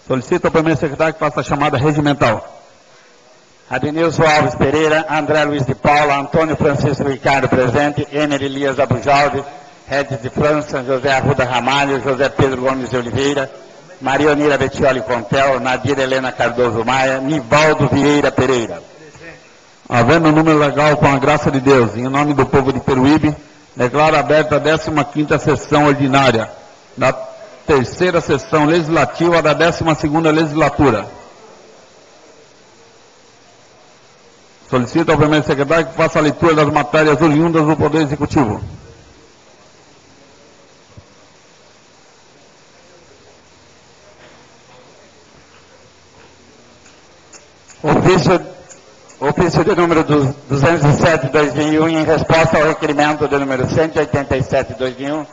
Solicito ao primeiro secretário que faça a chamada regimental. Adnilson Alves Pereira, André Luiz de Paula, Antônio Francisco Ricardo presente, Ener Elias Abujaldi, Regis de França, José Arruda Ramalho, José Pedro Gomes de Oliveira, Maria Onira Bettioli Contel, Nadir Helena Cardoso Maia, Nivaldo Vieira Pereira. Havendo número legal, com a graça de Deus, em nome do povo de Peruíbe, declaro aberta a 15ª sessão ordinária da terceira sessão legislativa da 12ª legislatura. Solicito ao primeiro secretário que faça a leitura das matérias oriundas do Poder Executivo. Ofício de número 207/2001, em resposta ao requerimento de número 187/2001,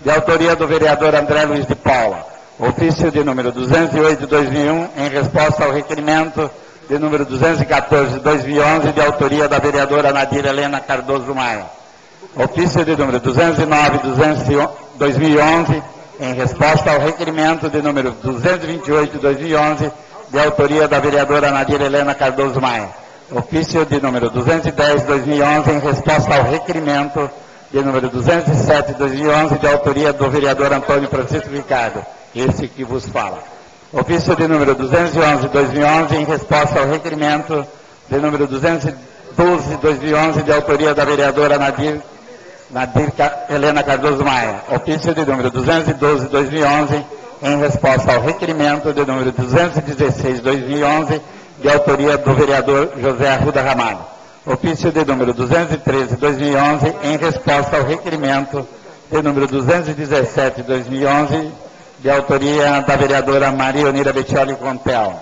de autoria do vereador André Luiz de Paula. Ofício de número 208/2001, em resposta ao requerimento de número 214/2011, de autoria da vereadora Nadir Helena Cardoso Maia. Ofício de número 209/2011, em resposta ao requerimento de número 228/2011, de autoria da vereadora Nadir Helena Cardoso Maia. Ofício de número 210/2011, em resposta ao requerimento de número 207/2011, de autoria do vereador Antônio Francisco Ricardo, esse que vos fala. Ofício de número 211/2011, em resposta ao requerimento de número 212/2011, de autoria da vereadora Nadir Helena Cardoso Maia. Ofício de número 212/2011, em resposta ao requerimento de número 216/2011, de autoria do vereador José Arruda Ramalho. Ofício de número 213/2011, em resposta ao requerimento de número 217/2011, de autoria da vereadora Maria Onira Bettioli Contel.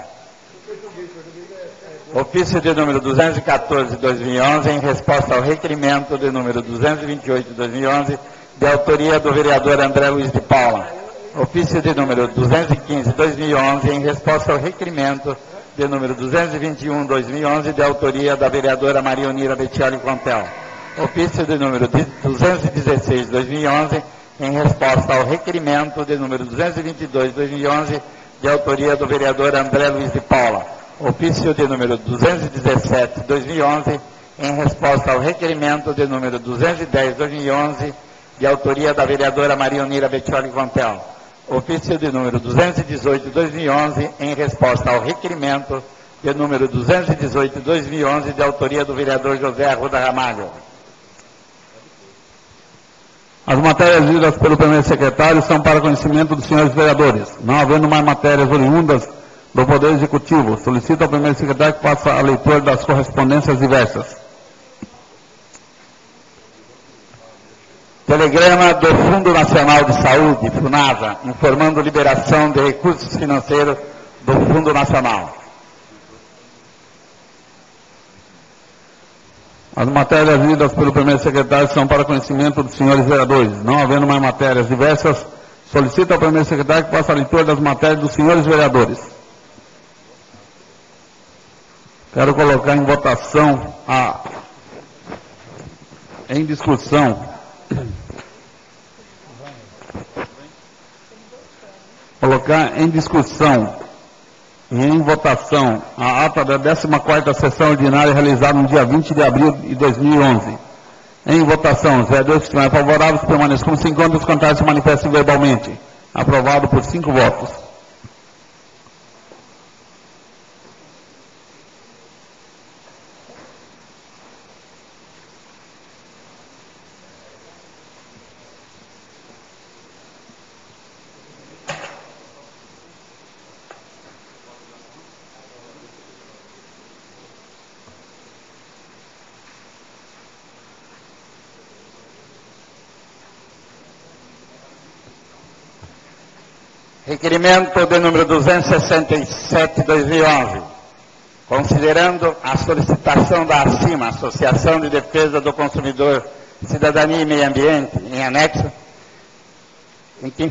Ofício de número 214/2011, em resposta ao requerimento de número 228/2011, de autoria do vereador André Luiz de Paula. Ofício de número 215/2011, em resposta ao requerimento de número 221/2011, de autoria da vereadora Maria Onira Bettioli Contel. Ofício de número 216/2011, em resposta ao requerimento de número 222/2011, de autoria do vereador André Luiz de Paula. Ofício de número 217/2011, em resposta ao requerimento de número 210/2011, de autoria da vereadora Maria Onira Bettioli Contel. Ofício de número 218/2011, em resposta ao requerimento de número 218/2011, de autoria do vereador José Arruda Ramalho. As matérias lidas pelo primeiro secretário são para conhecimento dos senhores vereadores. Não havendo mais matérias oriundas do Poder Executivo, solicito ao primeiro secretário que faça a leitura das correspondências diversas. Telegrama do Fundo Nacional de Saúde, FUNASA, informando liberação de recursos financeiros do Fundo Nacional. As matérias lidas pelo primeiro secretário são para conhecimento dos senhores vereadores. Não havendo mais matérias diversas, solicito ao primeiro secretário que faça a leitura das matérias dos senhores vereadores. Quero colocar em votação, em discussão, e em votação a ata da 14ª sessão ordinária realizada no dia 20 de abril de 2011. Em votação, os vereadores que estiverem favoráveis permaneçam como se encontram, os contrários se manifestem verbalmente. Aprovado por 5 votos. Requerimento de número 267/2011, considerando a solicitação da ACIMA, Associação de Defesa do Consumidor, Cidadania e Meio Ambiente, em anexo, em que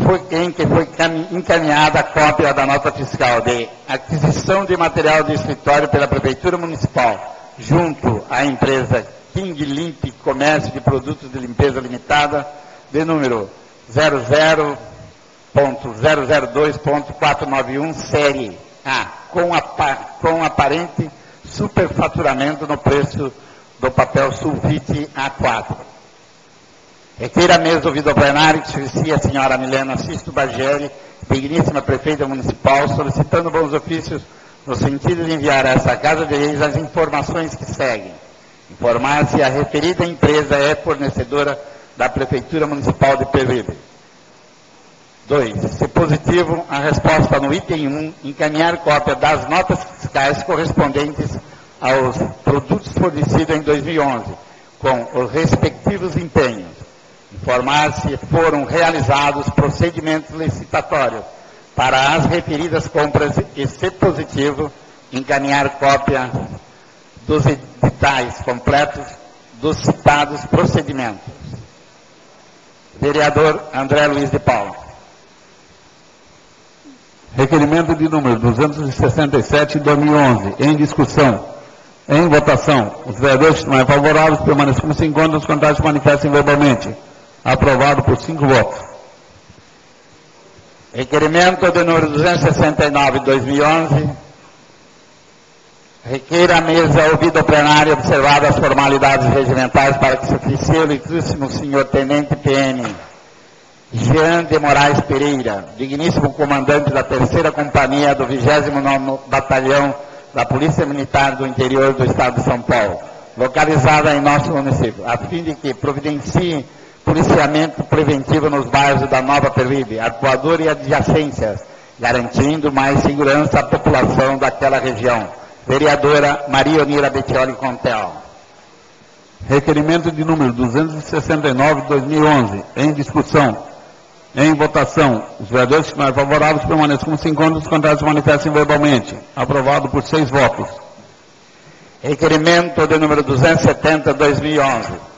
foi encaminhada a cópia da nota fiscal de aquisição de material de escritório pela Prefeitura Municipal, junto à empresa King Limp Comércio de Produtos de Limpeza Limitada, de número 002.491, série A, com aparente superfaturamento no preço do papel sulfite A4. Requeira a mesa ouvido ao plenário que se a senhora Milena Sisto Bagieri, digníssima prefeita municipal, solicitando bons ofícios no sentido de enviar a essa Casa de Leis as informações que seguem. Informar se a referida empresa é fornecedora da Prefeitura Municipal de Peruíbe. 2. Se positivo, a resposta no item 1, encaminhar cópia das notas fiscais correspondentes aos produtos fornecidos em 2011, com os respectivos empenhos. Informar se foram realizados procedimentos licitatórios para as referidas compras e, se positivo, encaminhar cópia dos editais completos dos citados procedimentos. Vereador André Luiz de Paula. Requerimento de número 267, 2011, em discussão. Em votação. Os vereadores que não é favoráveis permaneçam como se encontram, os contrários manifestem verbalmente. Aprovado por 5 votos. Requerimento de número 269, 2011. Requeira a mesa, ouvido ao plenário, observadas as formalidades regimentais para que se oficie o ilustríssimo senhor Tenente PM Jean de Moraes Pereira, digníssimo comandante da 3ª Companhia do 29º Batalhão da Polícia Militar do Interior do Estado de São Paulo, localizada em nosso município, a fim de que providencie policiamento preventivo nos bairros da Nova Peruíbe, Arpoador e adjacências, garantindo mais segurança à população daquela região. Vereadora Maria Onira Bettioli Contel. Requerimento de número 269, 2011, em discussão. Em votação. Os vereadores que não é favoráveis permaneçam como se encontram, os contrários manifestem verbalmente. Aprovado por 6 votos. Requerimento de número 270, 2011.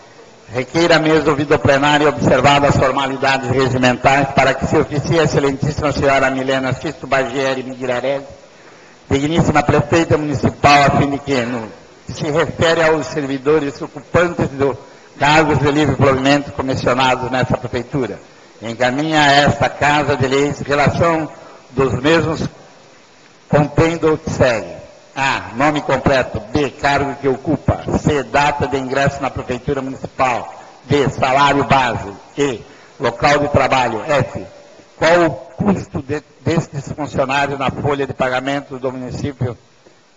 Requeira a mesa ouvido ao plenário observadas as formalidades regimentais para que se oficie a excelentíssima senhora Milena Sisto Bagieri Miguirarelli, digníssima prefeita municipal, a fim de que, no que se refere aos servidores ocupantes do cargos de livre provimento comissionados nessa prefeitura, encaminha a esta Casa de Leis relação dos mesmos contendo o que segue. A. Nome completo. B. Cargo que ocupa. C. Data de ingresso na Prefeitura Municipal. D. Salário base. E. Local de trabalho. F. Qual o custo destes funcionários na folha de pagamento do município,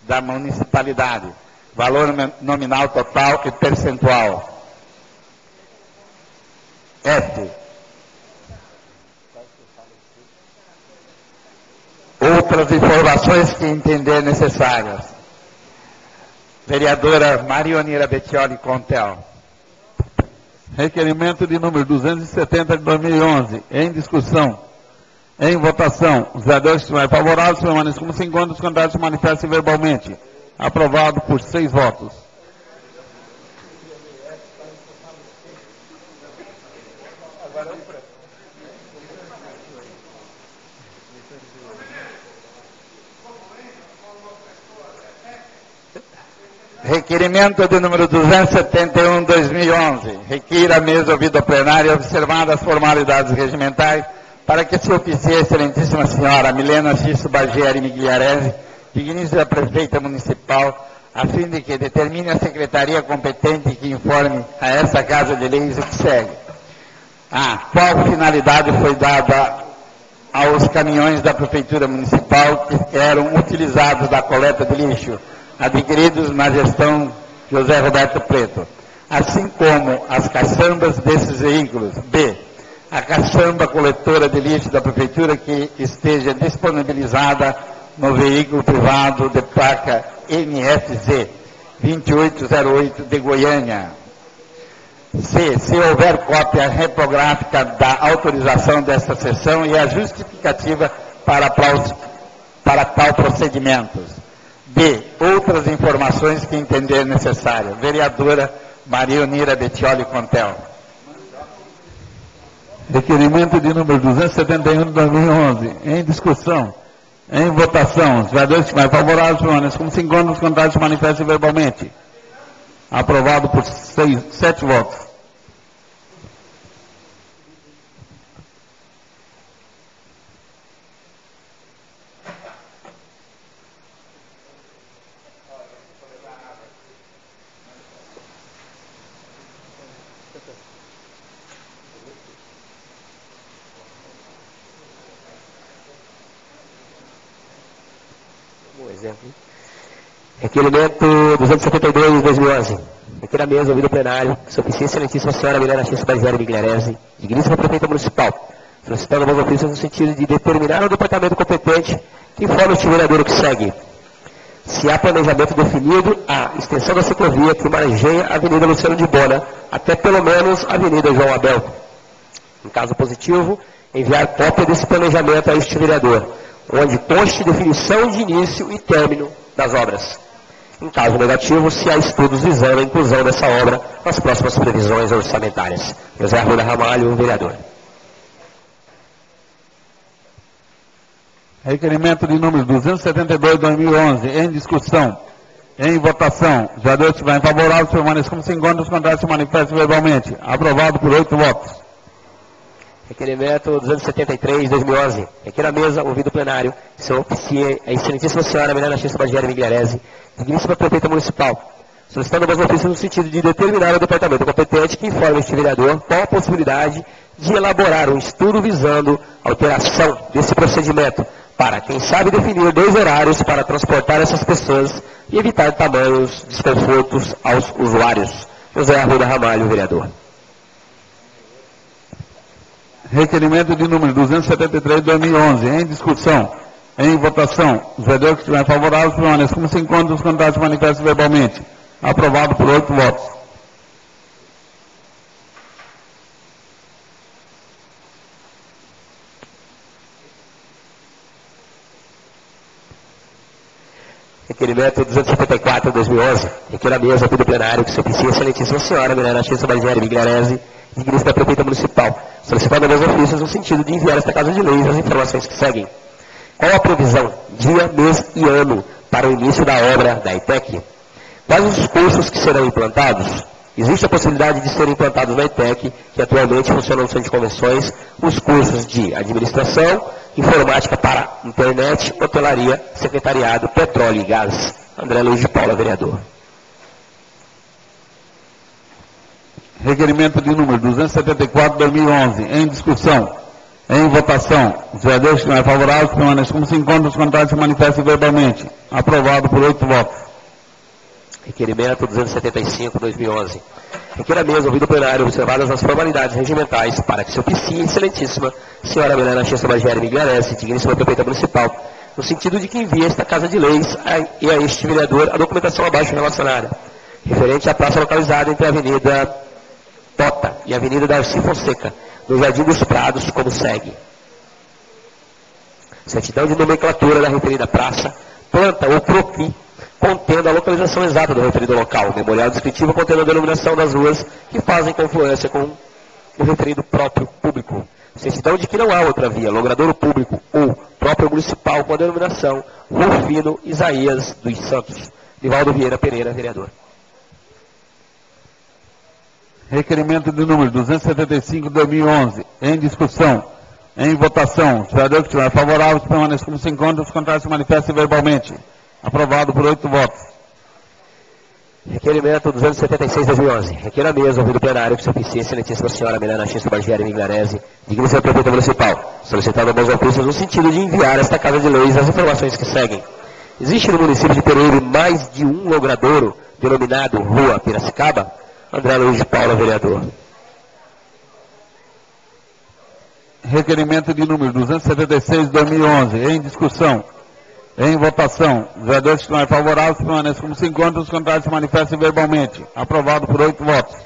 da municipalidade? Valor nominal total e percentual. F. Outras informações que entender necessárias. Vereadora Maria Onira Bettioli Contel. Requerimento de número 270 de 2011, em discussão. Em votação. Os vereadores que não é favoráveis permaneçam como se encontram, os contrários manifestem verbalmente. Aprovado por 6 votos. Requerimento de número 271, 2011. Requeira a mesa ouvida plenária observadas as formalidades regimentais para que se oficie a excelentíssima senhora Milena Sisto Bagieri Migliarese, digníssima prefeita municipal, a fim de que determine a secretaria competente que informe a essa Casa de Leis o que segue. A. Qual finalidade foi dada aos caminhões da Prefeitura Municipal que eram utilizados da coleta de lixo, adquiridos na gestão José Roberto Preto, assim como as caçambas desses veículos. B. A caçamba coletora de lixo da Prefeitura que esteja disponibilizada no veículo privado de placa MFZ 2808 de Goiânia. C. Se houver cópia repográfica da autorização desta sessão e a justificativa para tal procedimento. D. Outras informações que entender necessário. Vereadora Maria Onira Bettioli Contel. Requerimento de número 271 de 2011, em discussão. Em votação. Os vereadores que mais favoráveis permanecem como se encontram, os contrários manifestem verbalmente. Aprovado por 7 votos. Como exemplo. Requerimento 272 de 2011. Aqui na mesa, ouvido plenário, que se oficia a excelentíssima senhora Milena X. Bagieri Migliarese, digníssima prefeita municipal, solicitando bons ofícios no sentido de determinar ao departamento competente que informe o vereador o que segue. Se há planejamento definido, a extensão da ciclovia que margeia a Avenida Luciano de Bona até pelo menos a Avenida João Abel. Em caso positivo, enviar cópia desse planejamento a este vereador, onde conste definição de início e término das obras. Em caso negativo, se há estudos visando a inclusão dessa obra nas próximas previsões orçamentárias. José Arruda Ramalho, vereador. Requerimento de número 272 de 2011, em discussão, em votação. Os vereadores que estiverem favoráveis permaneçam como se encontram, os contrários se manifestem verbalmente. Aprovado por 8 votos. Requerimento 273 de 2011. Aqui na mesa, ouvido plenário, que se oficia a excelentíssima senhora Milena X. Bagieri Migliarese, digníssima prefeita municipal, solicitando mais ofícios no sentido de determinar ao departamento competente que informe este vereador qual a possibilidade de elaborar um estudo visando alteração desse procedimento, para, quem sabe, definir 2 horários para transportar essas pessoas e evitar tamanhos desconfortos aos usuários. José Arruda Ramalho, vereador. Requerimento de número 273 de 2011, em discussão, em votação. Os vereadores que estiverem favoráveis permaneçam como se encontram, os contrários se manifestem verbalmente. Aprovado por 8 votos. Requerimento 254 de 2011. Aqui na mesa, do plenário, que se oficia a excelentíssima senhora Milena X. Bagieri Migliarese, digníssima prefeita municipal, solicitando meus ofícios no sentido de enviar esta Casa de Leis as informações que seguem. Qual a previsão, dia, mês e ano, para o início da obra da ETEC? Quais os cursos que serão implantados? Existe a possibilidade de serem implantados na ETEC, que atualmente funciona no Centro de Convenções, os cursos de administração, informática para internet, hotelaria, secretariado, petróleo e gás. André Luiz de Paula, vereador. Requerimento de número 274 de 2011, em discussão, em votação. Os vereadores que estiverem favoráveis permaneçam como se encontram, os contrários se manifestem verbalmente. Aprovado por 8 votos. Requerimento 275 de 2011. Aqui na mesa, ouvido plenário, observadas as formalidades regimentais para que se oficie a excelentíssima senhora Milena X. Bagieri Migliarese, digníssima prefeita municipal, no sentido de que envie esta Casa de Leis e a este vereador a documentação abaixo relacionada, referente à praça localizada entre a Avenida Tota e a Avenida Darcy Fonseca, no Jardim dos Prados, como segue. Certidão de nomenclatura da referida praça, planta ou croquis, contendo a localização exata do referido local, memorial descritivo contendo a denominação das ruas que fazem confluência com o referido próprio público. Certidão de que não há outra via, logradouro público ou próprio municipal com a denominação Rufino Isaías dos Santos. Divaldo Vieira Pereira, vereador. Requerimento de número 275 de 2011, em discussão, em votação. Os vereadores que estiverem favoráveis permaneçam como se encontram, os contrários se manifestem verbalmente. Aprovado por 8 votos. Requerimento 276 de 2011. Aqui na mesa, ouvido plenário, que se oficia a excelentíssima senhora Milena X. Bagieri Migliarese, digníssima prefeita municipal, solicitando meus ofícios no sentido de enviar a esta Casa de Leis as informações que seguem. Existe no município de Pereira mais de um logradouro denominado Rua Piracicaba? André Luiz de Paula, vereador. Requerimento de número 276 de 2011, em discussão, em votação. Os vereadores que estiverem favoráveis permaneçam como se encontram, os contrários se manifestem verbalmente. Aprovado por 8 votos.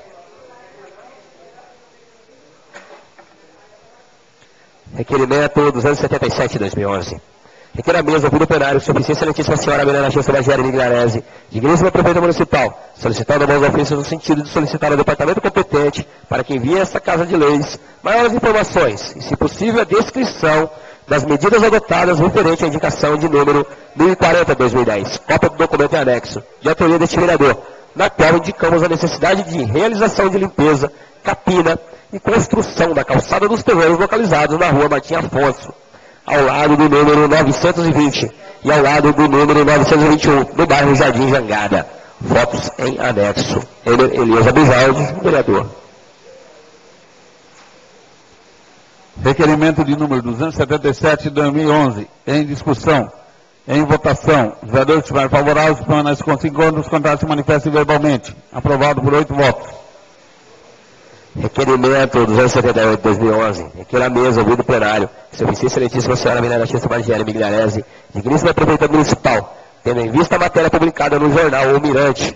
Requerimento 277 de 2011. Aqui na mesa, ouvido plenário, se oficia a excelentíssima senhora Milena X. Bagieri Migliarese, digníssima prefeita municipal, solicitando meus ofícios no sentido de solicitar ao departamento competente para que envie a esta Casa de Leis maiores informações e, se possível, a descrição das medidas adotadas referente à indicação de número 1040/2010, cópia do documento em anexo, de autoria deste vereador, na qual indicamos a necessidade de realização de limpeza, capina e construção da calçada dos terrenos localizados na rua Martim Afonso, ao lado do número 920 e ao lado do número 921, no bairro Jardim Jangada. Votos em anexo. Elias Abujaldi, vereador. Requerimento de número 277 de 2011, em discussão, Em votação, os vereadores que estiverem favoráveis permanecem com 5 votos, os contrários se manifestem verbalmente. Aprovado por 8 votos. Requerimento 278/2011. Requer a mesa, ouvido plenário. Seu excelentíssima senhora Milena Batista Bargieri Migliarese, digníssima prefeita municipal, tendo em vista a matéria publicada no jornal O Mirante,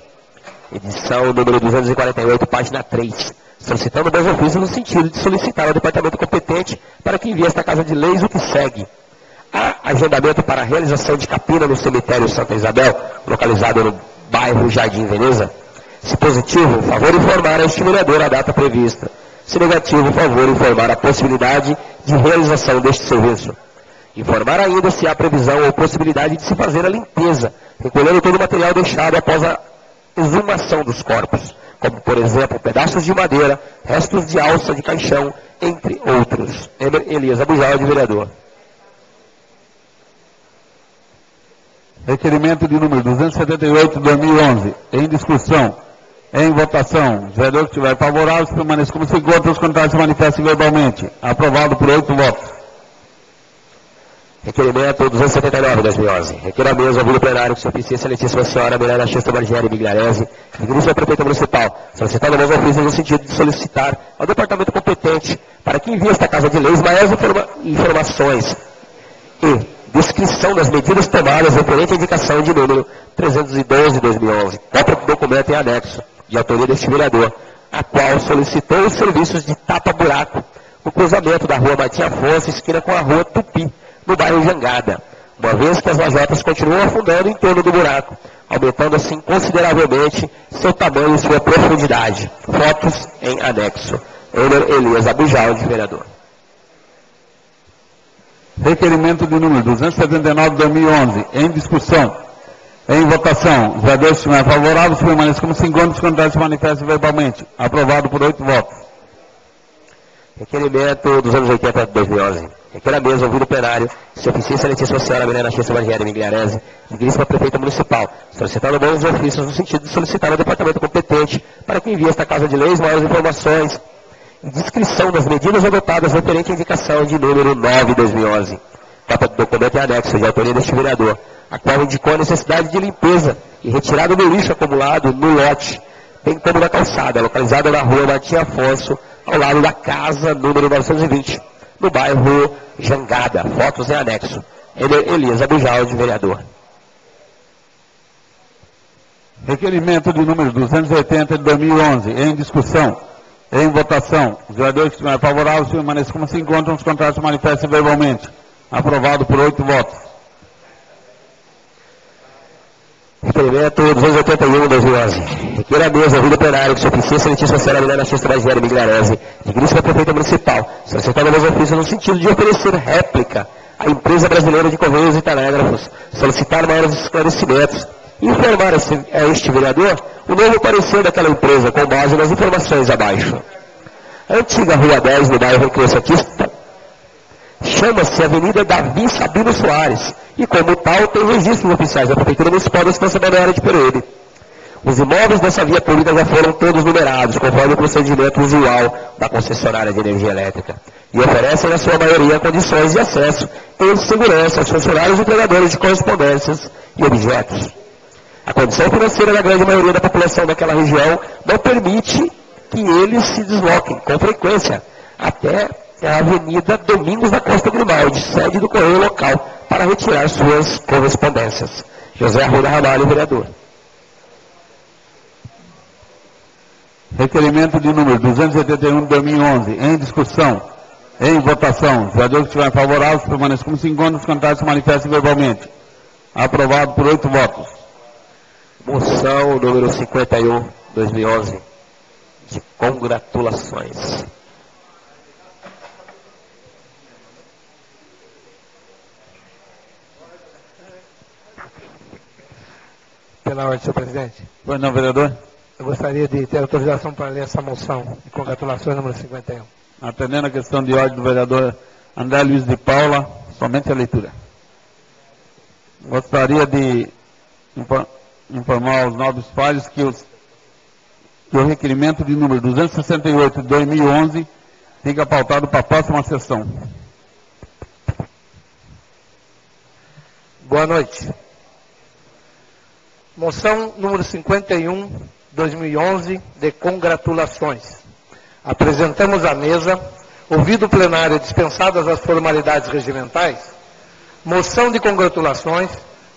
edição número 248, página 3, solicitando bons ofícios no sentido de solicitar ao departamento competente para que envie esta Casa de Leis o que segue. Há agendamento para a realização de capina no cemitério Santa Isabel, localizado no bairro Jardim Veneza. Se positivo, favor informar a este vereador a data prevista. Se negativo, favor informar a possibilidade de realização deste serviço. Informar ainda se há previsão ou possibilidade de se fazer a limpeza, recolhendo todo o material deixado após a exumação dos corpos, como, por exemplo, pedaços de madeira, restos de alça de caixão, entre outros. Elias Abujaldi, vereador. Requerimento de número 278/2011. Em discussão. Em votação. Os vereadores que estiverem favoráveis permaneçam como se encontram, os contrários se manifestem verbalmente. Aprovado por 8 votos. Requerimento 279/2011. Requer a mesa, ouvido plenário, que sua excelentíssima senhora Milena Batista Bargieri Migliarese, digníssima prefeita municipal, solicitando bons ofícios no sentido de solicitar ao departamento competente para que envie esta Casa de Leis maiores informações e descrição das medidas tomadas referente à indicação de número 312/2011, cópia do documento em anexo, de autoria deste vereador, a qual solicitou os serviços de tapa-buraco no cruzamento da rua Martim Afonso, esquina com a rua Tupi, no bairro Jangada, uma vez que as lajotas continuam afundando em torno do buraco, aumentando assim consideravelmente seu tamanho e sua profundidade. Fotos em anexo. Elias Abujaldi, vereador. Requerimento de número 279/2011. Em discussão. Em votação. Os vereadores que estiverem favoráveis permaneçam como se encontram, os contrários se manifestem verbalmente. Aprovado por 8 votos. Requerimento 280/2011. Requer a mesa, ouvido plenário, se oficia excelentíssima senhora Milena Batista Bargieri Migliarese, digníssima prefeita municipal, solicitando bons ofícios no sentido de solicitar ao departamento competente para que envie esta Casa de Leis maiores informações e descrição das medidas adotadas referente à indicação de número 9/2011. Cópia do documento em anexo, de autoria deste vereador, a qual indicou a necessidade de limpeza e retirada do lixo acumulado no lote, bem como da calçada, localizada na rua Martim Afonso, ao lado da casa número 920, no bairro Jangada. Fotos em anexo. Elias Abujaldi, vereador. Requerimento de número 280/2011. Em discussão. Em votação. Os vereadores que estiverem favoráveis permaneçam como se encontram, os contrários se manifestem verbalmente. Aprovado por 8 votos. Requerimento 281/2011. Requer a mesa, ouvido plenário, que sua excelentíssima senhora Milena Batista Bargieri Migliarese, digníssima prefeita municipal, solicitando bons ofícios no sentido de oferecer réplica à empresa brasileira de Correios e Telégrafos, solicitar maiores esclarecimentos e informar a este vereador o novo parecer daquela empresa com base nas informações abaixo. A antiga Rua 10, no bairro Santista, chama-se Avenida Davi Sabino Soares e, como tal, tem registros oficiais da Prefeitura Municipal da Estância Balneária de Pereira. Os imóveis dessa via pública já foram todos numerados, conforme o procedimento usual da concessionária de energia elétrica, e oferecem, na sua maioria, condições de acesso e segurança aos funcionários e empregadores de correspondências e objetos. A condição financeira da grande maioria da população daquela região não permite que eles se desloquem com frequência até a Avenida Domingos da Costa Grimaldi, sede do Correio local, para retirar suas correspondências. José Arruda Ramalho, vereador. Requerimento de número 281/2011. Em discussão. Em votação. Os vereadores que estiverem favoráveis permaneçam como se encontram, os contrários se manifestem verbalmente. Aprovado por 8 votos. Moção número 51/2011. De congratulações. Pela ordem, senhor presidente. Pois não, vereador? Eu gostaria de ter autorização para ler essa moção de congratulações número 51. Atendendo a questão de ordem do vereador André Luiz de Paula, somente a leitura. Gostaria de informar aos nobres pares que o requerimento de número 268 de 2011 fica pautado para a próxima sessão. Boa noite. Moção número 51, 2011, de congratulações. Apresentamos à mesa, ouvido o plenário dispensadas as formalidades regimentais, moção de congratulações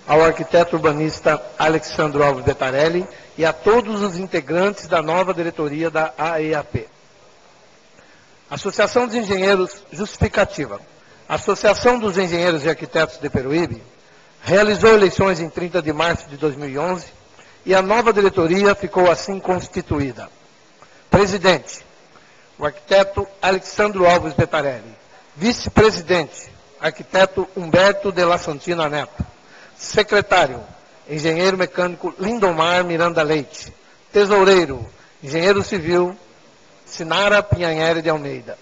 ao arquiteto urbanista Alexandro Alves Betarelli e a todos os integrantes da nova diretoria da AEAP. Associação dos Engenheiros, justificativa. A Associação dos Engenheiros e Arquitetos de Peruíbe realizou eleições em 30 de março de 2011 e a nova diretoria ficou assim constituída. Presidente, o arquiteto Alexandro Alves Betarelli. Vice-presidente, arquiteto Humberto de la Santina Neto. Secretário, engenheiro mecânico Lindomar Miranda Leite. Tesoureiro, engenheiro civil Sinara Pinhanheri de Almeida.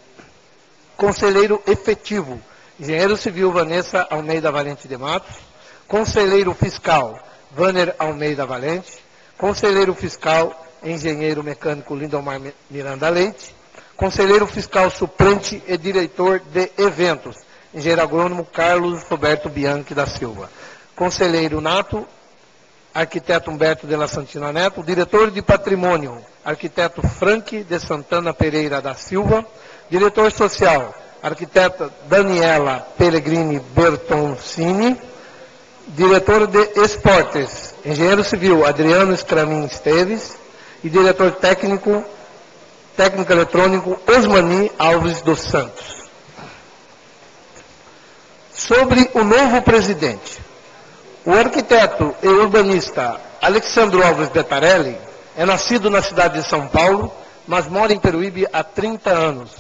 Conselheiro efetivo, engenheiro civil Vanessa Almeida Valente de Matos. Conselheiro fiscal, Vanner Almeida Valente. Conselheiro fiscal, engenheiro mecânico Lindomar Miranda Leite. Conselheiro fiscal suplente e diretor de eventos, engenheiro agrônomo Carlos Roberto Bianchi da Silva. Conselheiro nato, arquiteto Humberto de la Santina Neto. Diretor de patrimônio, arquiteto Frank de Santana Pereira da Silva. Diretor social, arquiteta Daniela Pellegrini Bertoncini. Diretor de esportes, engenheiro civil Adriano Scramin Esteves. E diretor técnico eletrônico Osmani Alves dos Santos. Sobre o novo presidente, o arquiteto e urbanista Alexandro Alves Betarelli é nascido na cidade de São Paulo, mas mora em Peruíbe há 30 anos.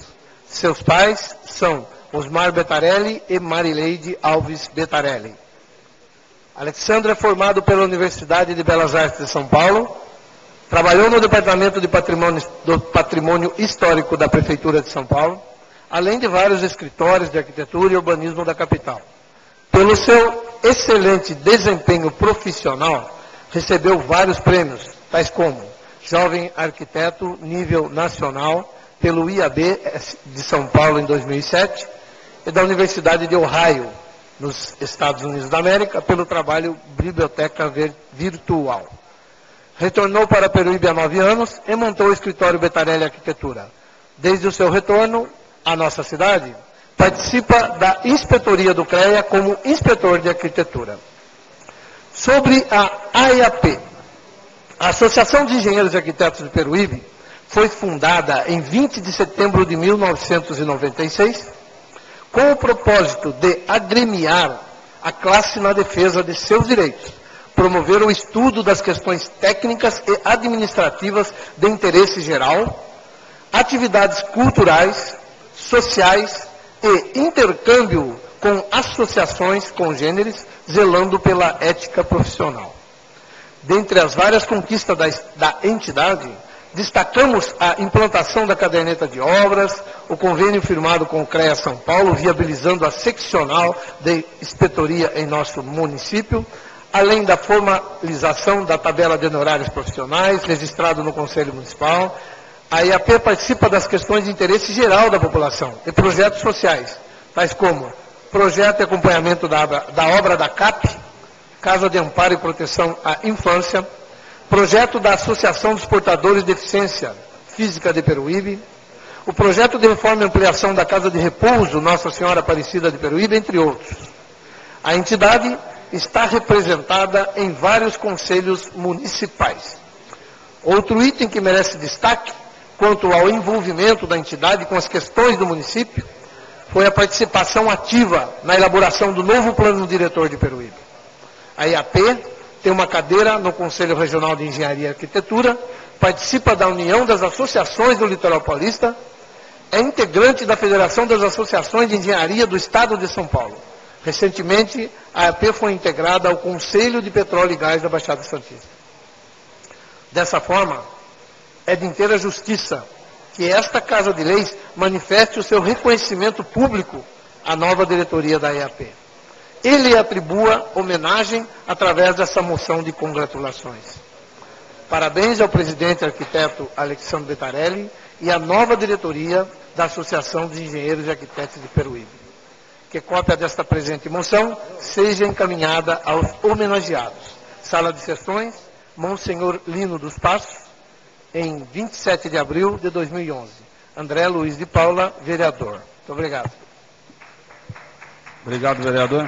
Seus pais são Osmar Betarelli e Marileide Alves Betarelli. Alexandre é formado pela Universidade de Belas Artes de São Paulo, trabalhou no Departamento de Patrimônio Histórico da Prefeitura de São Paulo, além de vários escritórios de arquitetura e urbanismo da capital. Pelo seu excelente desempenho profissional, recebeu vários prêmios, tais como Jovem Arquiteto Nível Nacional, pelo IAB de São Paulo em 2007, e da Universidade de Ohio, nos Estados Unidos da América, pelo trabalho Biblioteca Virtual. Retornou para Peruíbe há 9 anos e montou o escritório Betarelli Arquitetura. Desde o seu retorno à nossa cidade, participa da inspetoria do CREA como inspetor de arquitetura. Sobre a AEAP, a Associação de Engenheiros e Arquitetos de Peruíbe foi fundada em 20 de setembro de 1996, com o propósito de agremiar a classe na defesa de seus direitos, promover o estudo das questões técnicas e administrativas de interesse geral, atividades culturais, sociais e intercâmbio com associações congêneres, zelando pela ética profissional. Dentre as várias conquistas da entidade, destacamos a implantação da caderneta de obras, o convênio firmado com o CREA São Paulo, viabilizando a seccional de inspetoria em nosso município, além da formalização da tabela de honorários profissionais, registrado no Conselho Municipal. A IAP participa das questões de interesse geral da população e projetos sociais, tais como projeto e acompanhamento da obra da CAP, Casa de Amparo e Proteção à Infância, projeto da Associação dos Portadores de Deficiência Física de Peruíbe, o projeto de reforma e ampliação da Casa de Repouso Nossa Senhora Aparecida de Peruíbe, entre outros. A entidade está representada em vários conselhos municipais. Outro item que merece destaque, quanto ao envolvimento da entidade com as questões do município, foi a participação ativa na elaboração do novo plano diretor de Peruíbe. A IAP tem uma cadeira no Conselho Regional de Engenharia e Arquitetura, participa da União das Associações do Litoral Paulista, é integrante da Federação das Associações de Engenharia do Estado de São Paulo. Recentemente, a IAP foi integrada ao Conselho de Petróleo e Gás da Baixada Santista. Dessa forma, é de inteira justiça que esta Casa de Leis manifeste o seu reconhecimento público à nova diretoria da IAP. Ele atribua homenagem através dessa moção de congratulações. Parabéns ao presidente arquiteto Alexandre Betarelli e à nova diretoria da Associação de Engenheiros e Arquitetos de Peruíbe. que cópia desta presente moção seja encaminhada aos homenageados. Sala de Sessões, Monsenhor Lino dos Passos, em 27 de abril de 2011. André Luiz de Paula, vereador. Muito obrigado. Obrigado, vereador.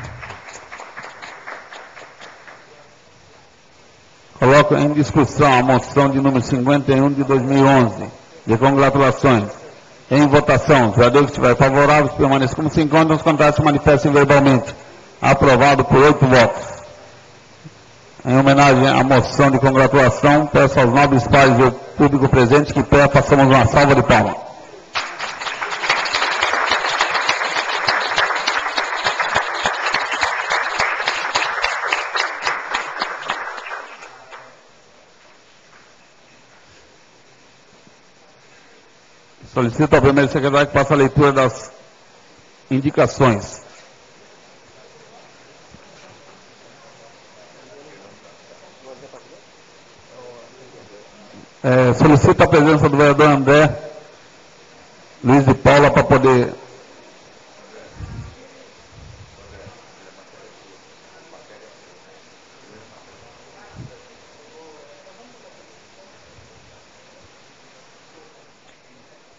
Coloco em discussão a moção de número 51 de 2011, de congratulações. Em votação, os vereadores que estiverem favoráveis permaneçam como se encontram, os contrários se manifestem verbalmente. Aprovado por 8 votos. Em homenagem à moção de congratulação, peço aos nobres pais e ao público presente que façamos uma salva de palmas. Solicito ao primeiro secretário que faça a leitura das indicações. Solicito a presença do vereador André Luiz de Paula para poder...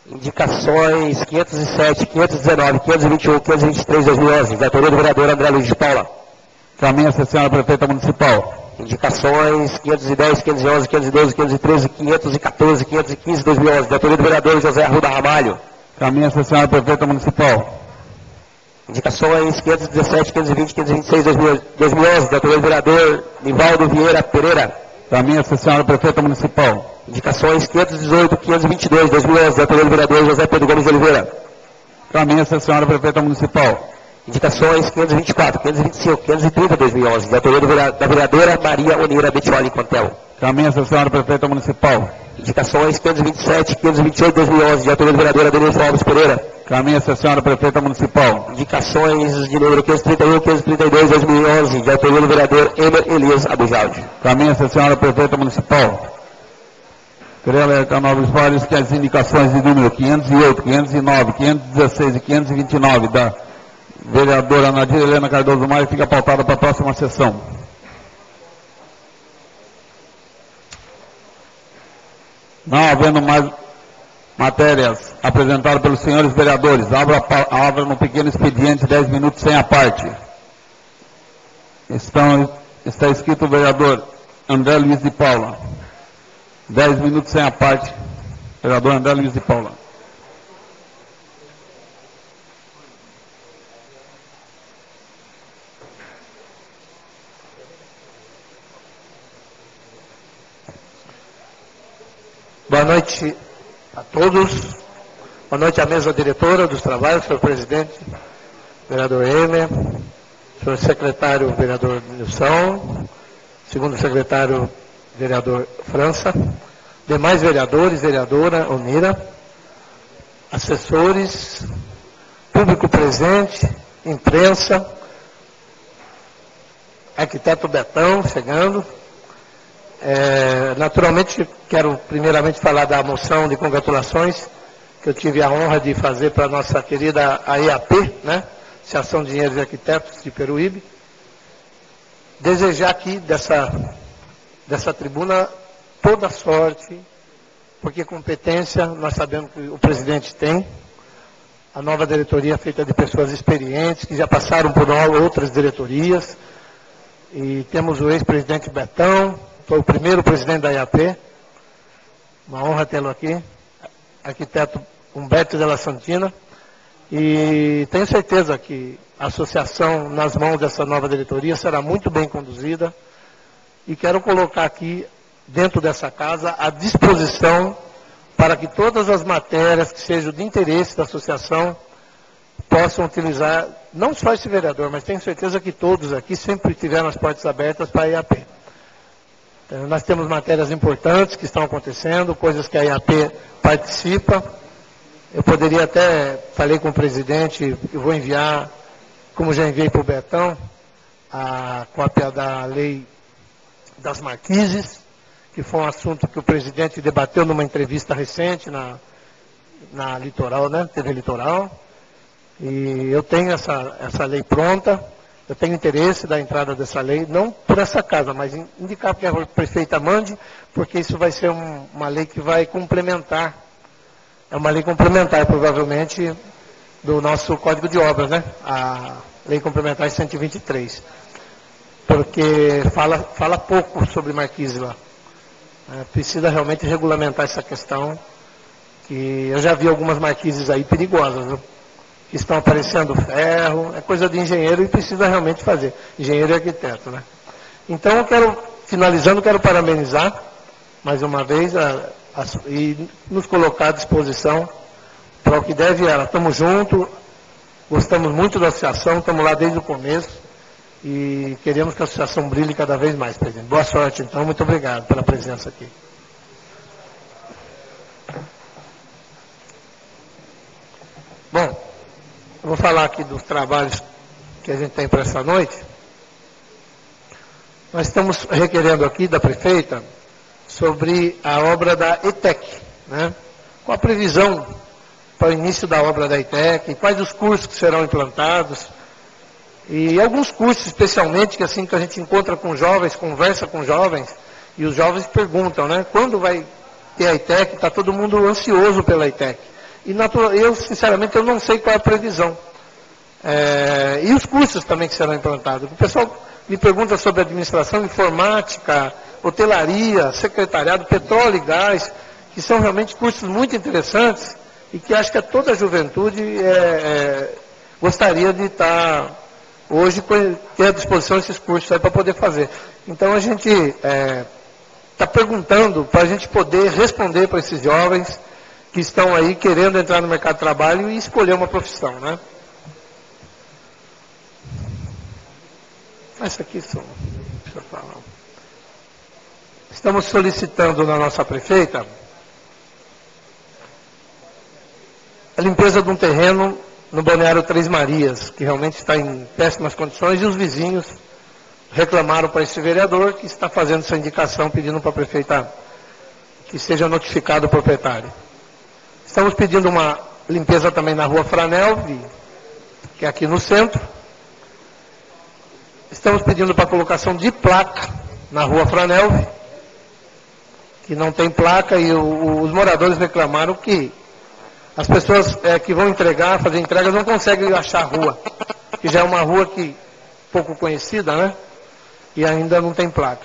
Indicações 507, 519, 521, 523, 2011, de autoria do vereador André Luiz de Paula. Caminha-se a senhora prefeita municipal. Indicações 510, 511, 512, 513, 514, 515, 2011, de autoria do vereador José Arruda Ramalho. Caminha-se a senhora prefeita municipal. Indicações 517, 520, 526, 2011, de autoria do vereador Nivaldo Vieira Pereira. Caminha-se a senhora prefeita municipal. Indicações 518, 522, 2011, de autoria do vereador José Pedro Gomes de Oliveira. Caminha-se a senhora prefeita municipal. Indicações 524, 525, 530, 2011, de autoria da vereadora Maria Oneira Bettioli Contel. Caminha-se a senhora prefeita municipal. Indicações 527, 528, 2011, de autoria do vereador Adenilson Alves Pereira. Caminha-se a senhora prefeita municipal. Indicações de número 531, 532, 2011, de autoria do vereador Emer Elias Abujaldi. Caminha-se a senhora prefeita municipal. Queria alertar nobres pares que as indicações de número 508, 509, 516 e 529 da vereadora Nadir Helena Cardoso Maia fica pautada para a próxima sessão. Não havendo mais matérias apresentadas pelos senhores vereadores, abro a palavra no pequeno expediente, 10 minutos sem a parte. Está escrito o vereador André Luiz de Paula. 10 minutos sem a parte. Vereador André Luiz de Paula. Boa noite a todos. Boa noite à mesa diretora dos trabalhos, senhor presidente, vereador Emer, senhor secretário, vereador Nilson, segundo secretário, vereador França, demais vereadores, vereadora Onira, assessores, público presente, imprensa, arquiteto Betão chegando. Naturalmente, quero primeiramente falar da moção de congratulações que eu tive a honra de fazer para a nossa querida AEAP, né? Associação de Engenheiros e Arquitetos de Peruíbe. Desejar aqui dessa tribuna toda sorte, porque competência nós sabemos que o presidente tem. A nova diretoria é feita de pessoas experientes, que já passaram por outras diretorias. E temos o ex-presidente Betão, foi o primeiro presidente da IAP, uma honra tê-lo aqui, arquiteto Humberto Della Santina, e tenho certeza que a associação nas mãos dessa nova diretoria será muito bem conduzida, e quero colocar aqui, dentro dessa casa, à disposição para que todas as matérias que sejam de interesse da associação possam utilizar, não só esse vereador, mas tenho certeza que todos aqui sempre tiveram as portas abertas para a IAP. Nós temos matérias importantes que estão acontecendo, coisas que a IAP participa. Eu poderia até, falei com o presidente, eu vou enviar, como já enviei para o Betão, a cópia da lei das marquises, que foi um assunto que o presidente debateu numa entrevista recente na Litoral, né? TV Litoral. E eu tenho essa lei pronta, eu tenho interesse da entrada dessa lei, não por essa casa, mas indicar que a prefeita mande, porque isso vai ser uma lei que vai complementar, é uma lei complementar, provavelmente, do nosso Código de Obras, né? A Lei Complementar 123. Porque fala pouco sobre marquise lá. Precisa realmente regulamentar essa questão, que eu já vi algumas marquises aí perigosas, viu? Que estão aparecendo ferro, é coisa de engenheiro e precisa realmente fazer, engenheiro e arquiteto, né? Então, finalizando, quero parabenizar, mais uma vez, e nos colocar à disposição para o que deve ela. Estamos juntos, gostamos muito da associação, estamos lá desde o começo e queremos que a associação brilhe cada vez mais, presidente. Boa sorte, então. Muito obrigado pela presença aqui. Bom, eu vou falar aqui dos trabalhos que a gente tem para essa noite. Nós estamos requerendo aqui da prefeita sobre a obra da ETEC, né? Com a previsão para o início da obra da ETEC, quais os cursos que serão implantados, e alguns cursos especialmente, que assim que a gente encontra com jovens, conversa com jovens, e os jovens perguntam, né? Quando vai ter a ETEC? Está todo mundo ansioso pela ETEC. E eu, sinceramente, eu não sei qual é a previsão. E os cursos também que serão implantados. O pessoal me pergunta sobre administração, informática, hotelaria, secretariado, petróleo e gás, que são realmente cursos muito interessantes e que acho que toda a juventude gostaria de estar hoje, ter à disposição esses cursos aí para poder fazer. Então a gente está perguntando para a gente poder responder para esses jovens que estão aí querendo entrar no mercado de trabalho e escolher uma profissão, né? Essa aqui são... Deixa eu falar. Estamos solicitando na nossa prefeita a limpeza de um terreno no Balneário Três Marias, que realmente está em péssimas condições, e os vizinhos reclamaram para esse vereador, que está fazendo essa indicação, pedindo para a prefeita que seja notificado o proprietário. Estamos pedindo uma limpeza também na rua Franel, que é aqui no centro. Estamos pedindo para a colocação de placa na rua Franel, que não tem placa, e os moradores reclamaram que as pessoas que vão fazer entregas, não conseguem achar a rua, que já é uma rua pouco conhecida, né? E ainda não tem placa.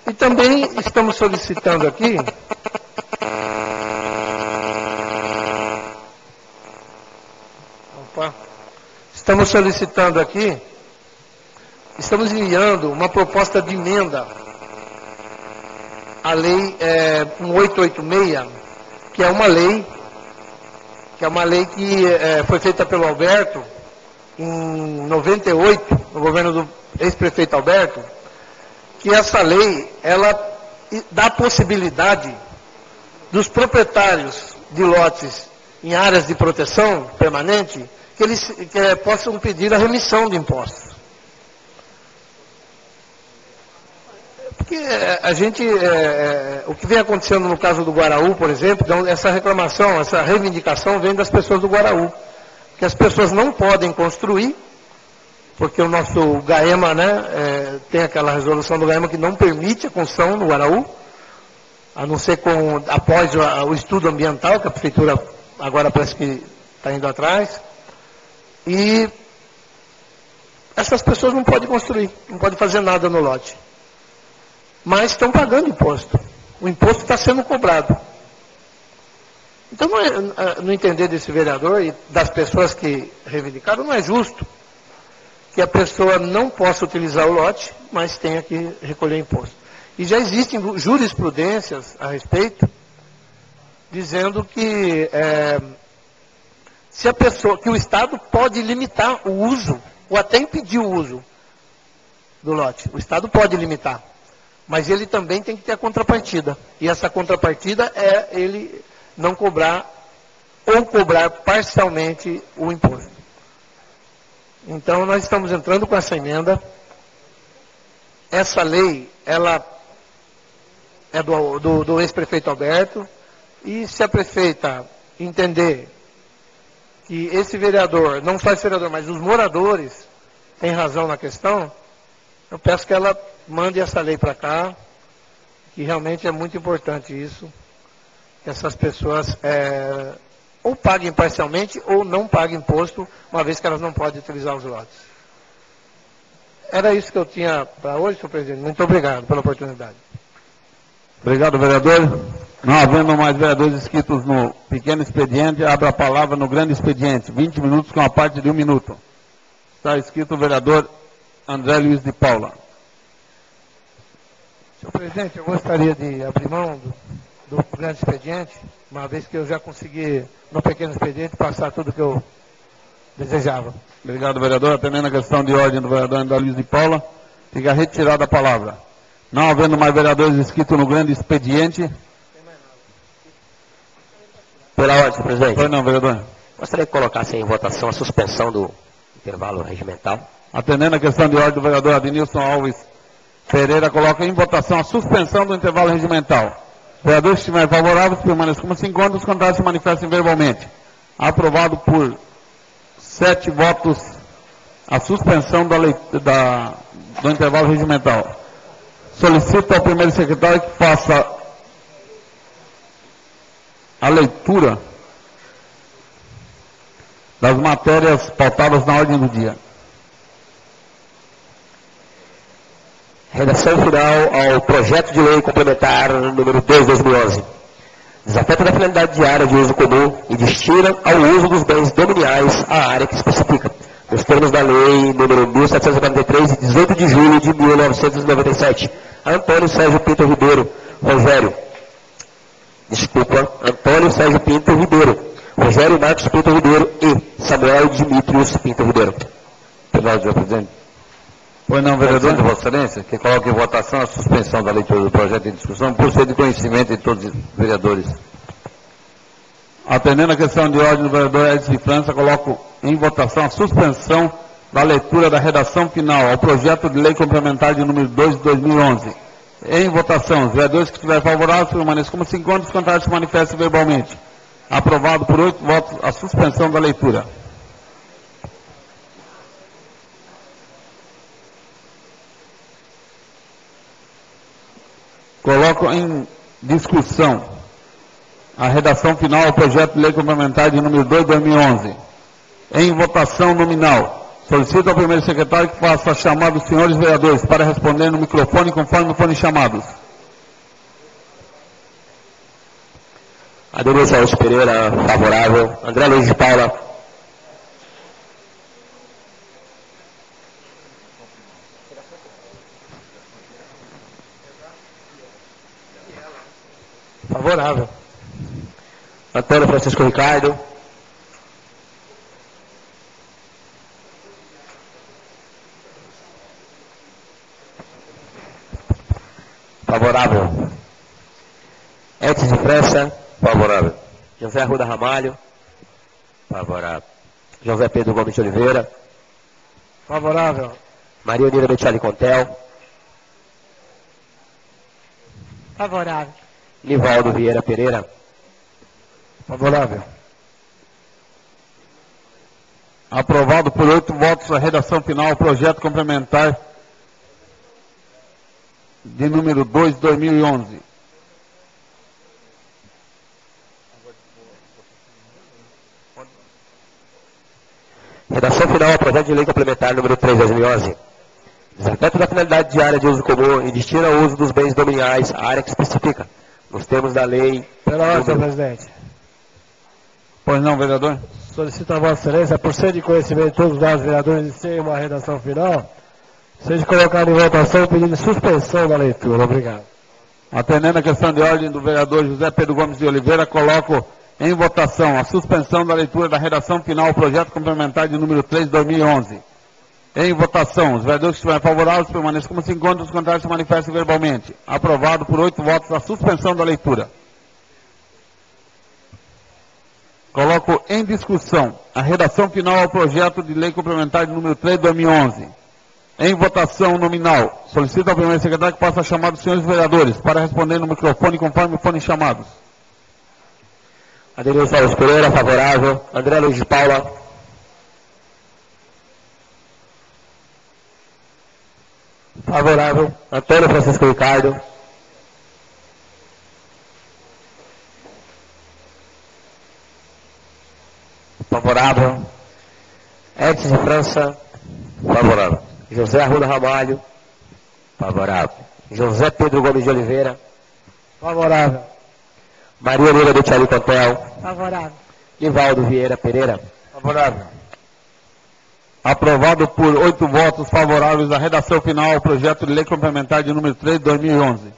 E também estamos solicitando aqui... Estamos solicitando aqui, estamos enviando uma proposta de emenda à lei 1886, que é uma lei que foi feita pelo Alberto em 98, no governo do ex-prefeito Alberto, que essa lei, ela dá a possibilidade dos proprietários de lotes em áreas de proteção permanente, que eles possam pedir a remissão de impostos. Porque o que vem acontecendo no caso do Guaraú, por exemplo, então, essa reclamação, essa reivindicação vem das pessoas do Guaraú. Que as pessoas não podem construir, porque o nosso GAEMA, né, tem aquela resolução do GAEMA que não permite a construção no Guaraú, a não ser após o estudo ambiental, que a prefeitura agora parece que está indo atrás. E essas pessoas não podem construir, não podem fazer nada no lote. Mas estão pagando imposto. O imposto está sendo cobrado. Então, no entender desse vereador e das pessoas que reivindicaram, não é justo que a pessoa não possa utilizar o lote, mas tenha que recolher imposto. E já existem jurisprudências a respeito, dizendo que que o Estado pode limitar o uso, ou até impedir o uso do lote. O Estado pode limitar, mas ele também tem que ter a contrapartida. E essa contrapartida é ele não cobrar, ou cobrar parcialmente o imposto. Então, nós estamos entrando com essa emenda. Essa lei, ela é do ex-prefeito Alberto, e se a prefeita entender que esse vereador, não só esse vereador, mas os moradores têm razão na questão, eu peço que ela mande essa lei para cá, que realmente é muito importante isso, que essas pessoas ou paguem parcialmente ou não paguem imposto, uma vez que elas não podem utilizar os lotes. Era isso que eu tinha para hoje, senhor presidente. Muito obrigado pela oportunidade. Obrigado, vereador. Não havendo mais vereadores inscritos no pequeno expediente, abro a palavra no grande expediente. 20 minutos com a parte de 1 minuto. Está inscrito o vereador André Luiz de Paula. Senhor presidente, eu gostaria de abrir mão do grande expediente, uma vez que eu já consegui, no pequeno expediente, passar tudo que eu desejava. Obrigado, vereador. Atendendo a questão de ordem do vereador André Luiz de Paula, fica retirada a palavra. Não havendo mais vereadores inscritos no grande expediente. Pela ordem, senhor presidente. Pois não, vereador. Gostaria que colocasse em votação a suspensão do intervalo regimental. Atendendo a questão de ordem do vereador Adnilson Alves Pereira, coloca em votação a suspensão do intervalo regimental. Vereadores que estiverem favoráveis, permaneçam como se encontram, os contrários se manifestem verbalmente. Aprovado por 7 votos a suspensão do intervalo regimental. Solicito ao primeiro secretário que faça a leitura das matérias pautadas na ordem do dia. Redação final ao projeto de lei complementar número 2/2011. Desafeta da finalidade diária de uso comum e destina ao uso dos bens dominiais a área que especifica, nos termos da lei número 1743, de 18 de julho de 1997. Antônio Sérgio Pinto Ribeiro, Antônio Sérgio Pinto Ribeiro, Rogério Marcos Pinto Ribeiro e Samuel Dimitrios Pinto Ribeiro. Obrigado, senhor presidente. Pois não, vereador. De Vossa Excelência, que coloque em votação a suspensão da leitura do projeto em discussão, por ser de conhecimento de todos os vereadores. Atendendo a questão de ordem do vereador Edson de França, coloco em votação a suspensão da leitura da redação final ao projeto de lei complementar de número 2 de 2011. Em votação, os vereadores que estiverem favoráveis permaneçam como se encontram, os contrários se manifestem verbalmente. Aprovado por 8 votos a suspensão da leitura. Coloco em discussão a redação final ao projeto de lei complementar de número 2 de 2011. Em votação nominal. Solicito ao primeiro secretário que faça a chamada dos senhores vereadores para responder no microfone conforme forem chamados. Ademir Alves Pereira, favorável. André Luiz de Paula. Favorável. Antônio Francisco Ricardo. Favorável. Edson de França. Favorável. José Arruda Ramalho. Favorável. José Pedro Gomes de Oliveira. Favorável. Maria Unida Bettioli Contel. Favorável. Nivaldo Vieira Pereira. Favorável. Aprovado por 8 votos a redação final ao projeto complementar de número 2 de 2011. Redação final ao projeto de lei complementar número 3 de 2011. Desafeto da finalidade diária de uso comum e destina ao uso dos bens dominiais a área que especifica, nos termos da lei... Pela ordem, senhor presidente. Pois não, vereador? Solicito a Vossa Excelência, por ser de conhecimento de todos os dados vereadores e ser uma redação final, seja colocado em votação o pedido de suspensão da leitura. Obrigado. Atendendo a questão de ordem do vereador José Pedro Gomes de Oliveira, coloco em votação a suspensão da leitura da redação final ao projeto complementar de número 3 de 2011. Em votação, os vereadores que estiverem favoráveis permaneçam como se encontram, os contrários se manifestem verbalmente. Aprovado por 8 votos a suspensão da leitura. Coloco em discussão a redação final ao projeto de lei complementar de número 3 de 2011. Em votação nominal, solicito ao primeiro secretário que faça a chamada dos senhores vereadores para responder no microfone conforme forem chamados. Adenilson Alves Pereira, favorável. André Luiz de Paula. Favorável. Antônio Francisco Ricardo. Favorável. Edson de França. Favorável. José Arruda Ramalho. Favorável. José Pedro Gomes de Oliveira. Favorável. Maria Neira do Thiago Contel. Favorável. Nivaldo Vieira Pereira. Favorável. Aprovado por 8 votos favoráveis à redação final ao projeto de lei complementar de número 3 de 2011.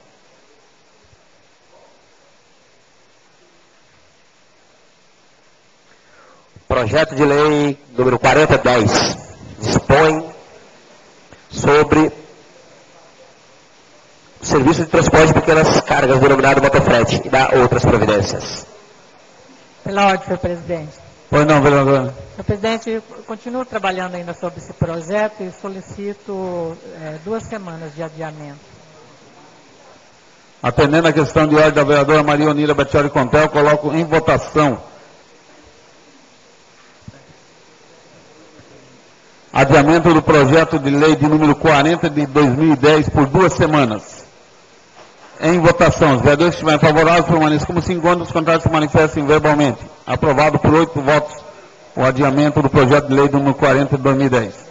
Projeto de lei número 4010 dispõe sobre o serviço de transporte de pequenas cargas denominado motofrete e dá outras providências. Pela ordem, senhor presidente. Pois não, vereador. Senhor presidente, eu continuo trabalhando ainda sobre esse projeto e solicito 2 semanas de adiamento. Atendendo a questão de ordem da vereadora Maria Onira Batioli Contel, coloco em votação adiamento do projeto de lei de número 40 de 2010 por 2 semanas. Em votação, os vereadores que estiverem favoráveis permaneçam como se encontram, os contrários se manifestem verbalmente. Aprovado por 8 votos o adiamento do projeto de lei número 40 de 2010.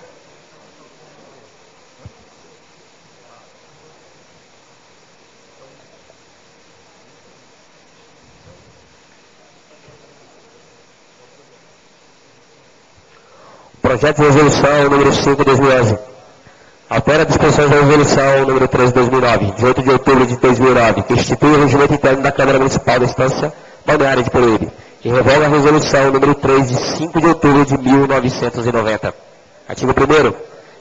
Projeto de resolução número 5 de 2011. Altera disposições da resolução número 3 de 2009, de 8 de outubro de 2009, que institui o regimento interno da Câmara Municipal da Estância Balneária de Peruíbe, e revoga a resolução número 3 de 5 de outubro de 1990. Artigo 1º.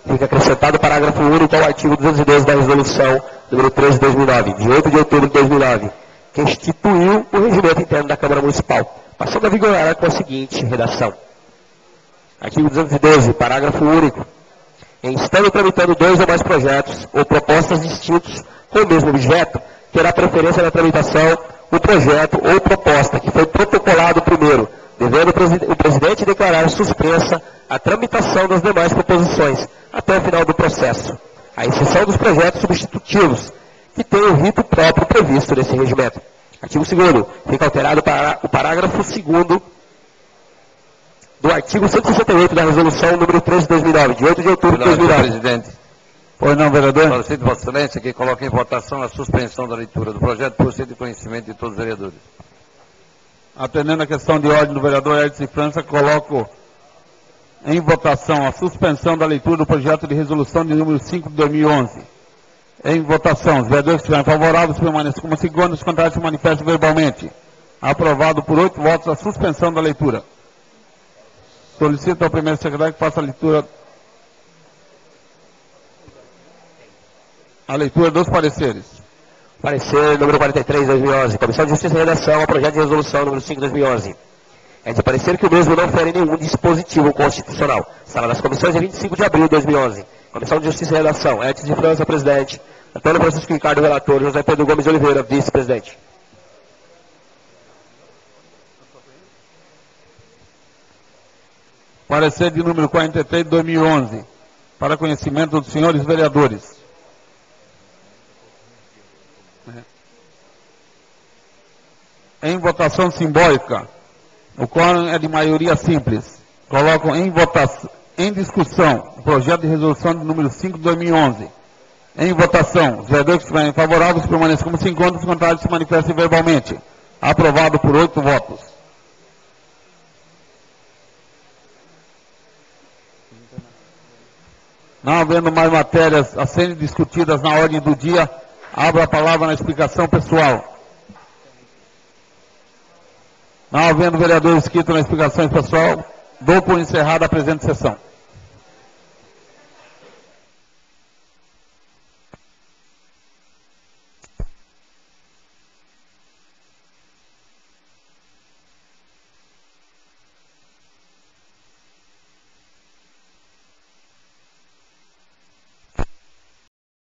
Fica acrescentado o parágrafo único ao artigo 212 da resolução número 3 de 2009, de 8 de outubro de 2009, que instituiu o regimento interno da Câmara Municipal, passando a vigorar com a seguinte redação. Artigo 212, parágrafo único. Em estando tramitando 2 ou mais projetos ou propostas distintos com o mesmo objeto, terá preferência na tramitação o projeto ou proposta que foi protocolado primeiro, devendo o presidente declarar suspensa a tramitação das demais proposições até o final do processo, à exceção dos projetos substitutivos, que têm o rito próprio previsto nesse regimento. Artigo 2º. Fica alterado para o parágrafo 2º do artigo 168 da resolução número 3 de 2009, de 8 de outubro de 2009. Presidente. Pois não, vereador. Solicito Vossa Excelência que coloque em votação a suspensão da leitura do projeto por ser de conhecimento de todos os vereadores. Atendendo a questão de ordem do vereador Edson de França, coloco em votação a suspensão da leitura do projeto de resolução de número 5 de 2011. Em votação, os vereadores que estiverem favoráveis permaneçam como se encontram, os contrários se manifestem verbalmente. Aprovado por 8 votos a suspensão da leitura. Solicito ao primeiro secretário que faça a leitura dos pareceres. Parecer número 43 de 2011. Comissão de Justiça e Redação ao projeto de resolução número 5 de 2011. É de parecer que o mesmo não fere nenhum dispositivo constitucional. Sala das Comissões é 25 de abril de 2011. Comissão de Justiça e Redação. Edson de França, presidente. Antônio Francisco Ricardo, relator. José Pedro Gomes de Oliveira, vice-presidente. Parecer de número 43 de 2011, para conhecimento dos senhores vereadores. Em votação simbólica, o quórum é de maioria simples. Coloco em votação, em discussão, o projeto de resolução de número 5 de 2011. Em votação, os vereadores que estiverem favoráveis permaneçam como se encontram, os contrários se manifestem verbalmente. Aprovado por 8 votos. Não havendo mais matérias a serem discutidas na ordem do dia, abro a palavra na explicação pessoal. Não havendo vereador inscrito na explicação pessoal, dou por encerrada a presente sessão.